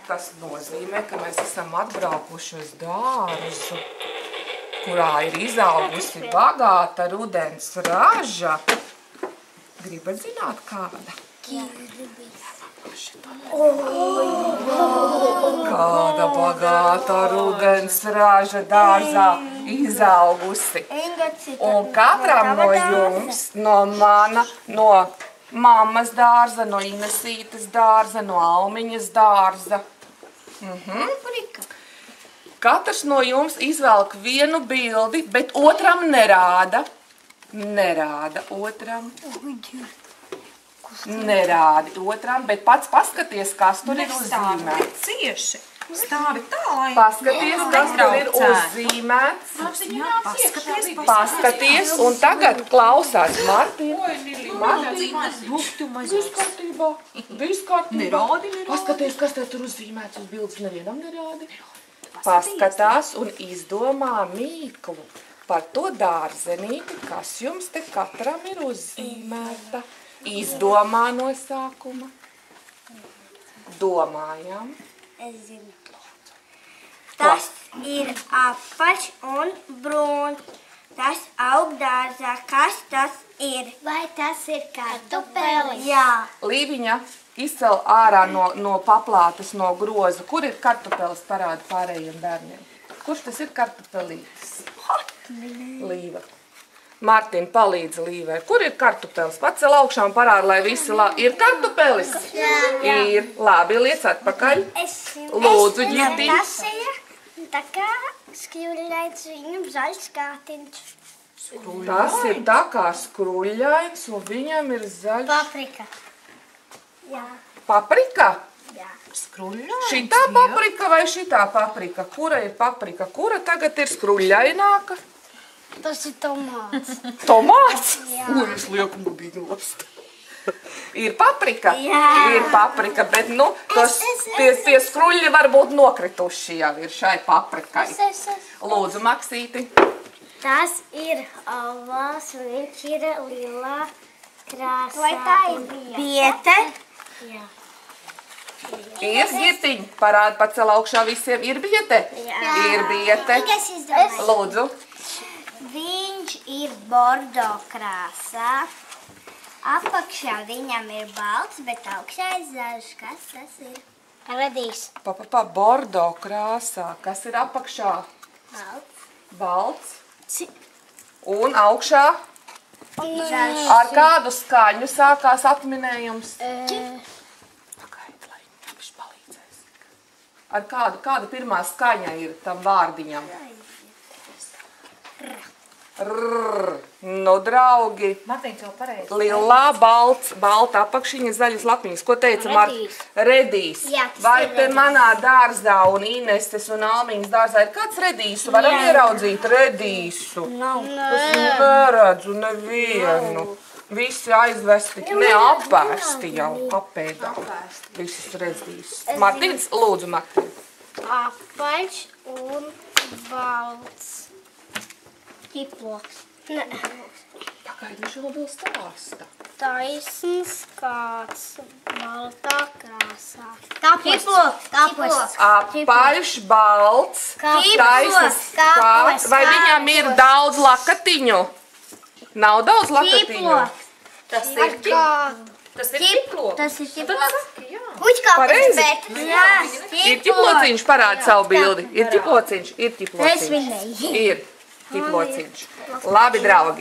Tas nozīmē, ka mēs esam atbraukuši uz dārzu, kurā ir izaugusi bagāta rudens raža. Gribat zināt, kāda? Kāda bagāta rudens raža dārzā izaugusi. Un katram no jums, no mammas dārza, no Inesītes dārza, no Almiņas dārza. Katrs no jums izvelk vienu bildi, bet otram nerāda. Nerāda otram. Nerādi otram, bet pats paskaties, kas tur ir uzzīmēts. Cieši. Stāvi tā, lai... Paskaties, kas tur ir uzzīmēts. Paskaties, un tagad klausās Martina. Viss kārtībā. Viss kārtībā. Paskaties, kas tur uzzīmēts uz bildes, nevienam nerādi. Paskatās un izdomā mīklu par to dārzenīti, kas jums te katram ir uzzīmēta. Izdomā no sākuma. Domājam. Es zinu. Tas ir apaļš un brūns. Tas aug dārzā. Kas tas ir? Vai tas ir kartupelis? Jā. Līviņa izcel ārā no paplātes, no groza. Kur ir kartupelis, parāda pārējiem bērniem? Kurš tas ir kartupelītis? Līva. Mārtiņa palīdz Līvai. Kur ir kartupelis? Pacel augšā un parāda, lai visi ir kartupelis? Jā. Ir. Labi, liec atpakaļ. Lūdzu, ģirdi. Tas ir tā kā skruļains, viņam zaļs kātiņš. Tas ir tā kā skruļains un viņam ir zaļš. Paprika. Jā. Paprika? Jā. Skruļains. Šitā paprika vai šitā paprika? Kura ir paprika? Kura tagad ir skruļaināka? Tas ir tomāts. Tomāts? Jā. Ui, es lieku mudīgi nost. Ir paprika? Jā. Ir paprika, bet, tie skruļi varbūt nokrituši jau ir šai paprikai. Lūdzu, Maksīti. Tas ir ovāls un viņš ir lilā krāsā. Vai tā ir biete? Jā. Ir girtiņi. Parāda, pacel augšā visiem. Ir biete? Jā. Ir biete. Lūdzu. Viņš ir bordo krāsā. Apakšā viņam ir balts, bet augšā ir zaļš. Kas tas ir? Radīs. Bordo krāsā. Kas ir apakšā? Balts. Balts. Un augšā? Zaļš. Ar kādu skaņu sākās atminējums? Pagaid, lai viņš palīdzēs. Ar kāda pirmā skaņa ir tam vārdiņam? Rrrr. Nu, draugi. Martīns jau pareizi. Lilā, balta apakšiņa, zaļas lapiņas. Ko teica Martīns? Redīs. Jā, tas Vai ir te redīs. manā dārzā un Ineses un Almiņas dārzā ir kāds redīsu? Varam ieraudzīt redīsu? Nav. Es neredzu nevienu. Visi aizvesti, neapvērsti jau apēdā. Visus redīs. Martīns, lūdzu, Martīns. Apaļš un balts. Ķiploks. Pagaid, viņš vēl stāsta. Taisns kāds baltā krāsā. Ķiploks. Kāpos. Apaļš, balts, Kāpos. taisnas kāds. Vai viņam ir daudz lakatiņu? Nav daudz lakatiņu? Tas ir ķiploks. Tas ir ķiploks. Puķkāpes, Pareizi. bet. Jā, Ir ķiplociņš, parāda savu bildi. Ir ķiplociņš, ir Es ķiplociņš. vinēju. Ir ķiplociņš. Labi, draugi.